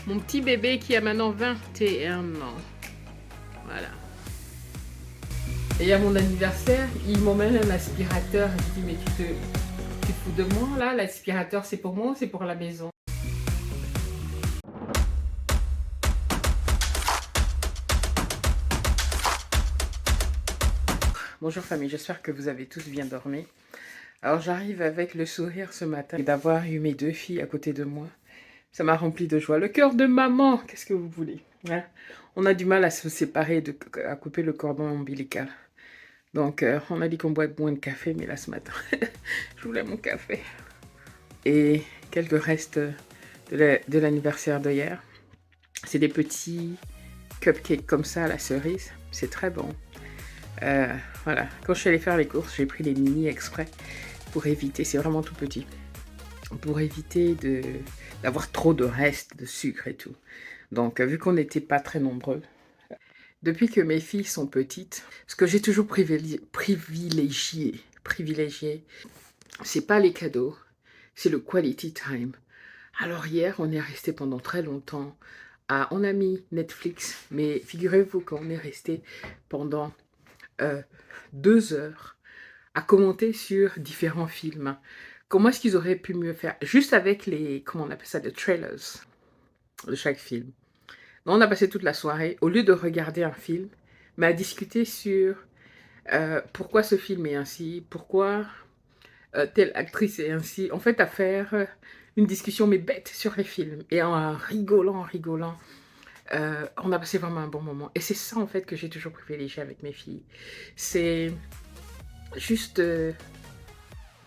Mon petit bébé qui a maintenant 21 ans. Voilà. Et à mon anniversaire, ils m'ont mis un aspirateur. Je dis, mais tu fous de moi là? L'aspirateur, c'est pour moi ou c'est pour la maison? Bonjour famille, j'espère que vous avez tous bien dormi. Alors j'arrive avec le sourire ce matin et d'avoir eu mes deux filles à côté de moi. Ça m'a rempli de joie. Le cœur de maman, qu'est-ce que vous voulez, hein? On a du mal à se séparer, à couper le cordon ombilical. Donc on a dit qu'on boit moins de café, mais là ce matin, je voulais mon café. Et quelques restes de l'anniversaire d'hier. C'est des petits cupcakes comme ça à la cerise. C'est très bon. Voilà, quand je suis allée faire les courses, j'ai pris les mini exprès pour éviter, c'est vraiment tout petit, pour éviter d'avoir trop de restes de sucre et tout. Donc, vu qu'on n'était pas très nombreux, depuis que mes filles sont petites, ce que j'ai toujours privilégié, c'est pas les cadeaux, c'est le quality time. Alors hier, on est resté pendant très longtemps. On a mis Netflix, mais figurez-vous qu'on est resté pendant 2 heures à commenter sur différents films. Comment est-ce qu'ils auraient pu mieux faire? Juste avec les, comment on appelle ça, les trailers de chaque film. Donc, on a passé toute la soirée, au lieu de regarder un film, mais à discuter sur pourquoi ce film est ainsi, pourquoi telle actrice est ainsi. En fait, à faire une discussion, mais bête, sur les films. Et en rigolant, on a passé vraiment un bon moment. Et c'est ça, en fait, que j'ai toujours privilégié avec mes filles. C'est juste de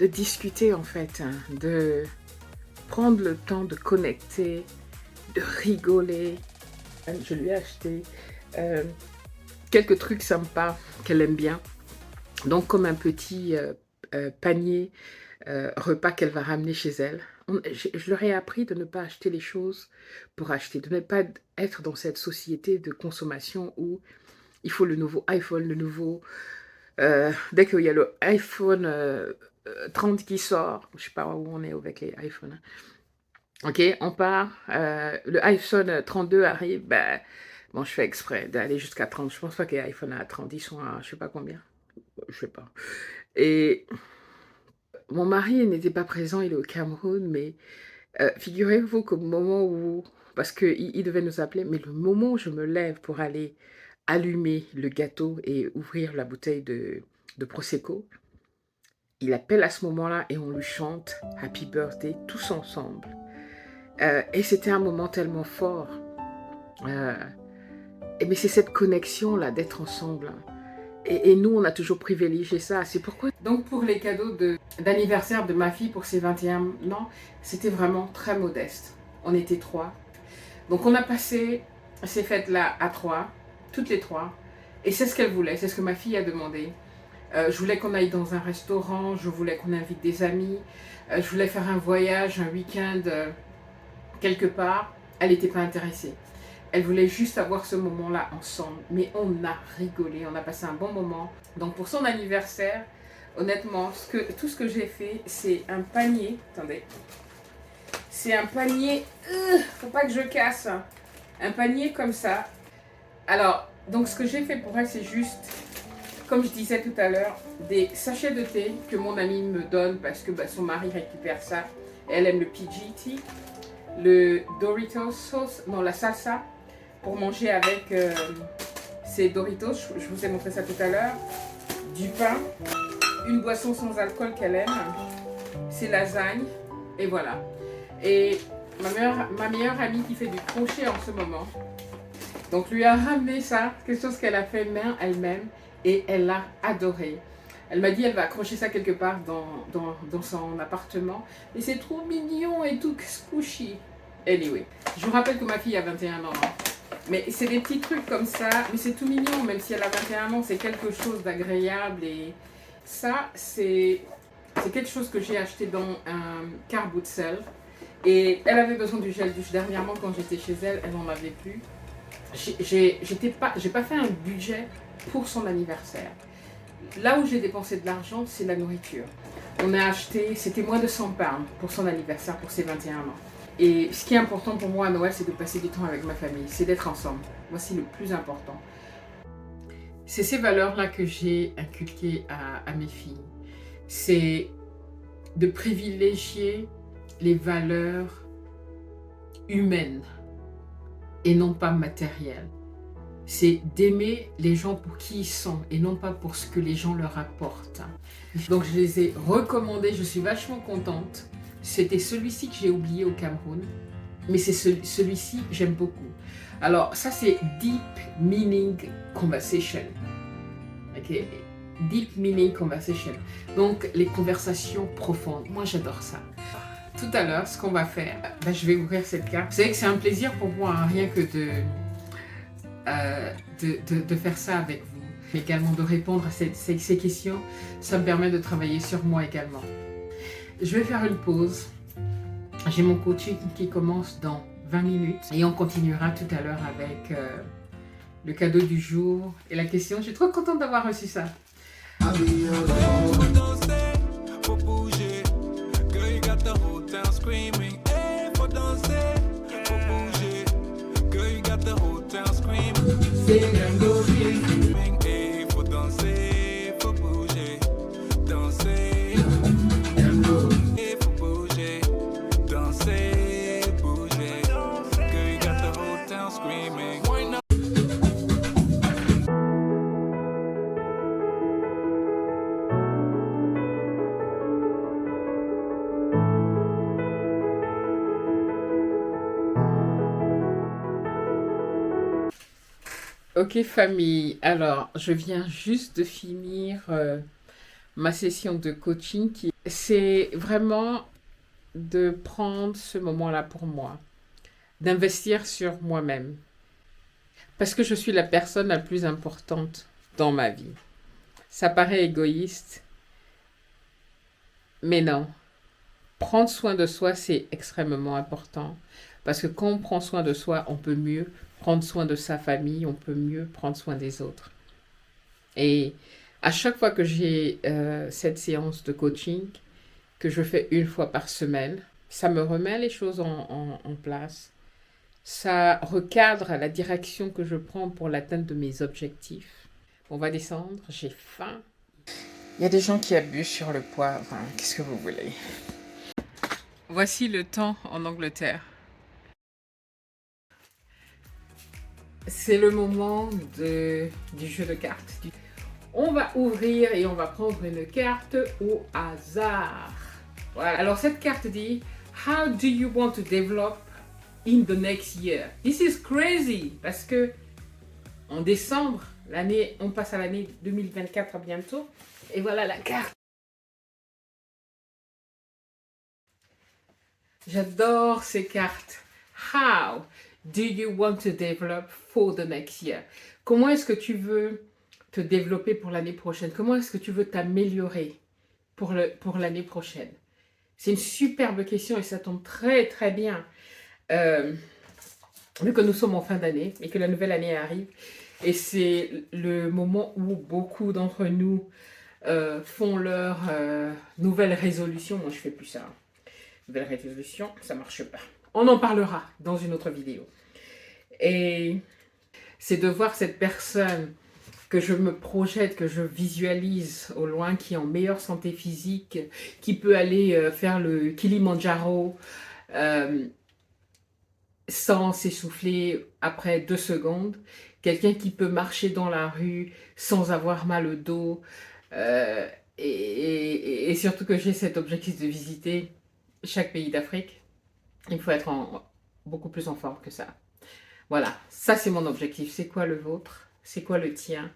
discuter, en fait, hein, de prendre le temps de connecter, de rigoler. Je lui ai acheté quelques trucs sympas qu'elle aime bien. Donc, comme un petit panier repas qu'elle va ramener chez elle. Je leur ai appris de ne pas acheter les choses pour acheter, de ne pas être dans cette société de consommation où il faut le nouveau iPhone, le nouveau... dès qu'il y a le iPhone 30 qui sort, je ne sais pas où on est avec les iPhones, hein. Ok, on part, le iPhone 32 arrive, ben, bon, je fais exprès d'aller jusqu'à 30. Je pense pas que les iPhones à 30, ils sont à je sais pas combien, je sais pas. Et mon mari n'était pas présent, il est au Cameroun, mais figurez-vous qu'au moment où, parce qu'il devait nous appeler, mais le moment où je me lève pour aller allumer le gâteau et ouvrir la bouteille de Prosecco, il appelle à ce moment-là et on lui chante Happy Birthday tous ensemble. Et c'était un moment tellement fort. Mais c'est cette connexion-là d'être ensemble. Et nous, on a toujours privilégié ça. C'est pourquoi... Donc pour les cadeaux d'anniversaire de ma fille pour ses 21 ans, c'était vraiment très modeste. On était 3. Donc on a passé ces fêtes-là à 3, toutes les 3. Et c'est ce qu'elle voulait, c'est ce que ma fille a demandé. Je voulais qu'on aille dans un restaurant, je voulais qu'on invite des amis, je voulais faire un voyage, un week-end quelque part. Elle n'était pas intéressée. Elle voulait juste avoir ce moment-là ensemble. Mais on a rigolé, on a passé un bon moment. Donc pour son anniversaire, honnêtement, tout ce que j'ai fait, c'est un panier. Attendez. C'est un panier... faut pas que je casse. Hein. Un panier comme ça. Alors, donc ce que j'ai fait pour elle, c'est juste, comme je disais tout à l'heure, des sachets de thé que mon amie me donne parce que son mari récupère ça. Elle aime le PGT, le Doritos sauce, non la salsa, pour manger avec ces Doritos. Je vous ai montré ça tout à l'heure. Du pain, une boisson sans alcool qu'elle aime, ses lasagnes, et voilà. Et ma meilleure amie qui fait du crochet en ce moment, donc lui a ramené ça, quelque chose qu'elle a fait main elle-même, et elle l'a adoré. Elle m'a dit elle va accrocher ça quelque part dans son appartement. Et c'est trop mignon et tout squishy. Anyway, je vous rappelle que ma fille a 21 ans. Hein. Mais c'est des petits trucs comme ça. Mais c'est tout mignon, même si elle a 21 ans, c'est quelque chose d'agréable. Et ça, c'est quelque chose que j'ai acheté dans un car boot sale. Et elle avait besoin du gel douche. Dernièrement, quand j'étais chez elle, elle n'en avait plus. J'ai pas fait un budget pour son anniversaire. Là où j'ai dépensé de l'argent, c'est la nourriture. On a acheté, c'était moins de 100 pounds pour son anniversaire, pour ses 21 ans. Et ce qui est important pour moi à Noël, c'est de passer du temps avec ma famille, c'est d'être ensemble. Voici le plus important. C'est ces valeurs-là que j'ai inculquées à mes filles. C'est de privilégier les valeurs humaines et non pas matérielles. C'est d'aimer les gens pour qui ils sont et non pas pour ce que les gens leur apportent. Donc je les ai recommandés, je suis vachement contente. C'était celui-ci que j'ai oublié au Cameroun, mais c'est celui-ci j'aime beaucoup. Alors ça c'est Deep Meaning Conversation. Ok, Deep Meaning Conversation. Donc les conversations profondes. Moi j'adore ça. Tout à l'heure, ce qu'on va faire, je vais ouvrir cette carte. Vous savez que c'est un plaisir pour moi, hein, rien que de faire ça avec vous. Mais également de répondre à ces questions, ça me permet de travailler sur moi également. Je vais faire une pause. J'ai mon coaching qui commence dans 20 minutes et on continuera tout à l'heure avec le cadeau du jour et la question. Je suis trop contente d'avoir reçu ça. Ok famille, alors je viens juste de finir ma session de coaching. C'est vraiment de prendre ce moment-là pour moi, d'investir sur moi-même. Parce que je suis la personne la plus importante dans ma vie. Ça paraît égoïste, mais non. Prendre soin de soi, c'est extrêmement important. Parce que quand on prend soin de soi, on peut mieux prendre soin de sa famille, on peut mieux prendre soin des autres. Et à chaque fois que j'ai cette séance de coaching, que je fais une fois par semaine, ça me remet les choses en place. Ça recadre la direction que je prends pour l'atteinte de mes objectifs. On va descendre, j'ai faim. Il y a des gens qui abusent sur le poids, enfin, qu'est-ce que vous voulez? Voici le temps en Angleterre. C'est le moment du jeu de cartes. On va ouvrir et on va prendre une carte au hasard. Voilà. Alors cette carte dit How do you want to develop in the next year? This is crazy parce que en décembre, on passe à l'année 2024 à bientôt. Et voilà la carte. J'adore ces cartes. How do you want to develop for the next year? Comment est-ce que tu veux te développer pour l'année prochaine? Comment est-ce que tu veux t'améliorer pour l'année prochaine? C'est une superbe question et ça tombe très très bien. Vu que nous sommes en fin d'année et que la nouvelle année arrive. Et c'est le moment où beaucoup d'entre nous font leur nouvelle résolution. Moi, je fais plus ça. Nouvelle résolution, ça marche pas. On en parlera dans une autre vidéo. Et c'est de voir cette personne que je me projette, que je visualise au loin, qui est en meilleure santé physique, qui peut aller faire le Kilimandjaro sans s'essouffler après 2 secondes. Quelqu'un qui peut marcher dans la rue sans avoir mal au dos. Et surtout que j'ai cet objectif de visiter chaque pays d'Afrique. Il faut être beaucoup plus en forme que ça. Voilà, ça c'est mon objectif. C'est quoi le vôtre? C'est quoi le tien?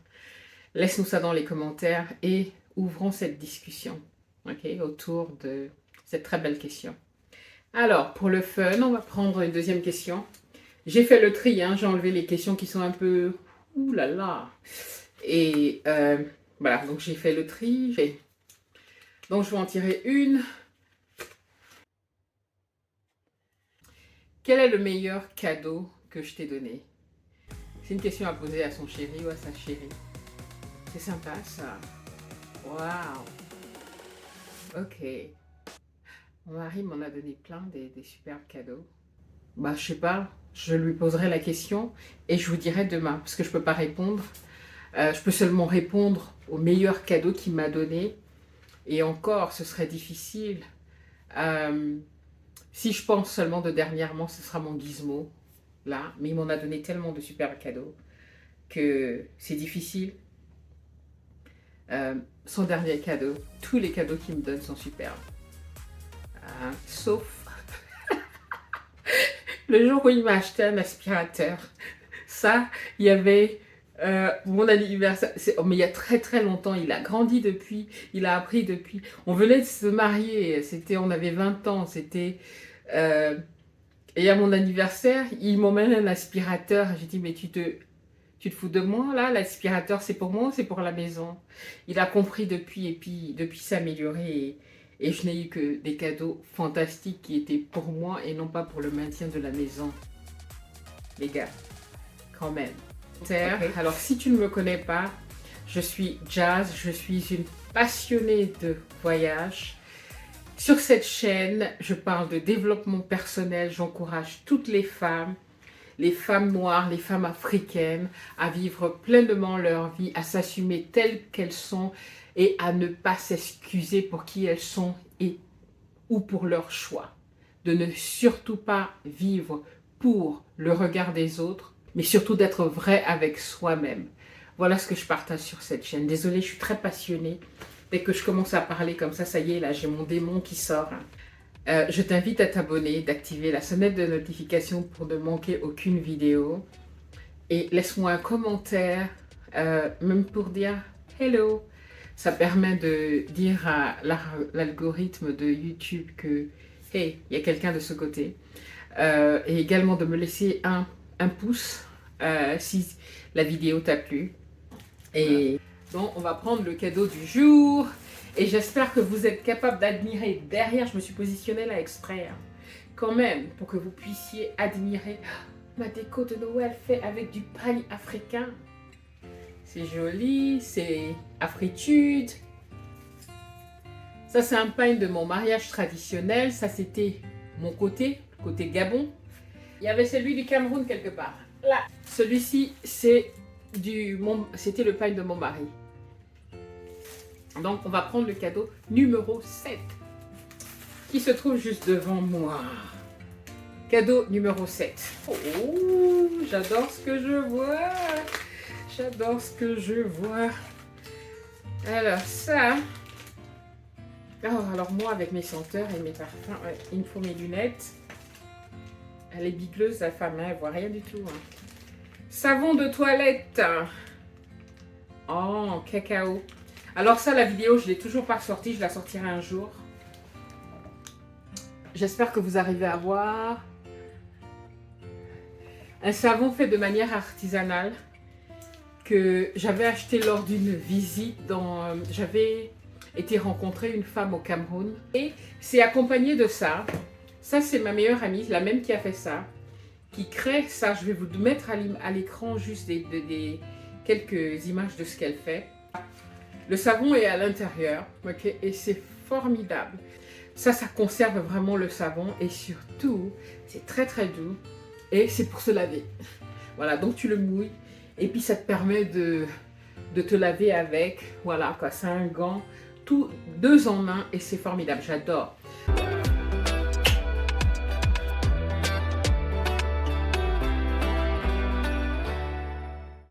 Laisse-nous ça dans les commentaires et ouvrons cette discussion autour de cette très belle question. Alors, pour le fun, on va prendre une deuxième question. J'ai fait le tri, j'ai enlevé les questions qui sont un peu... Ouh là là. Et voilà, donc j'ai fait le tri. Donc je vais en tirer une. Quel est le meilleur cadeau que je t'ai donné? C'est une question à poser à son chéri ou à sa chérie. C'est sympa ça. Waouh. Ok. Mon mari m'en a donné plein des superbes cadeaux. Bah, je sais pas, je lui poserai la question et je vous dirai demain, parce que je peux pas répondre. Je peux seulement répondre au meilleur cadeau qu'il m'a donné. Et encore, ce serait difficile. Euh, Si je pense seulement de dernièrement, ce sera mon gizmo, là. Mais il m'en a donné tellement de superbes cadeaux que c'est difficile. Son dernier cadeau, tous les cadeaux qu'il me donne sont superbes. Sauf le jour où il m'a acheté un aspirateur. Ça, il y avait mon anniversaire. Mais il y a très très longtemps, il a grandi depuis, il a appris depuis. On venait de se marier, on avait 20 ans, euh, et à mon anniversaire, il m'emmène un aspirateur. J'ai dit, mais tu te fous de moi là? L'aspirateur, c'est pour moi ou c'est pour la maison? Il a compris depuis et puis depuis s'améliorer. Et je n'ai eu que des cadeaux fantastiques qui étaient pour moi et non pas pour le maintien de la maison. Les gars, quand même. Okay. Alors, si tu ne me connais pas, je suis Jazz, je suis une passionnée de voyage. Sur cette chaîne, je parle de développement personnel, j'encourage toutes les femmes noires, les femmes africaines, à vivre pleinement leur vie, à s'assumer telles qu'elles sont et à ne pas s'excuser pour qui elles sont ou pour leur choix. De ne surtout pas vivre pour le regard des autres, mais surtout d'être vrai avec soi-même. Voilà ce que je partage sur cette chaîne. Désolée, je suis très passionnée. Dès que je commence à parler comme ça y est, là, j'ai mon démon qui sort. Je t'invite à t'abonner, d'activer la sonnette de notification pour ne manquer aucune vidéo. Et laisse-moi un commentaire, même pour dire « Hello ». Ça permet de dire à l'algorithme de YouTube que « Hey, il y a quelqu'un de ce côté ». Et également de me laisser un pouce si la vidéo t'a plu. Et donc, on va prendre le cadeau du jour. Et j'espère que vous êtes capable d'admirer. Derrière, je me suis positionnée là exprès. Quand même, pour que vous puissiez admirer ma déco de Noël faite avec du pain africain. C'est joli, c'est afritude. Ça, c'est un pain de mon mariage traditionnel. Ça, c'était mon côté Gabon. Il y avait celui du Cameroun quelque part. Là, celui-ci, c'était le pain de mon mari. Donc, on va prendre le cadeau numéro 7 qui se trouve juste devant moi. Cadeau numéro 7. Oh, j'adore ce que je vois. J'adore ce que je vois. Alors, ça. Oh, alors moi, avec mes senteurs et mes parfums, ouais, il me faut mes lunettes. Elle est bigleuse, la femme, hein, elle voit rien du tout. Hein. Savon de toilette. Oh, cacao. Alors ça, la vidéo, je ne l'ai toujours pas sortie, je la sortirai un jour. J'espère que vous arrivez à voir. Un savon fait de manière artisanale que j'avais acheté lors d'une visite j'avais été rencontrer une femme au Cameroun. Et c'est accompagné de ça. Ça, c'est ma meilleure amie, la même qui a fait ça, qui crée ça. Je vais vous mettre à l'écran juste quelques images de ce qu'elle fait. Le savon est à l'intérieur, ok, et c'est formidable. Ça conserve vraiment le savon et surtout, c'est très très doux et c'est pour se laver. Voilà, donc tu le mouilles et puis ça te permet de te laver avec. Voilà, quoi, c'est un gant, tout 2 en 1 et c'est formidable, j'adore.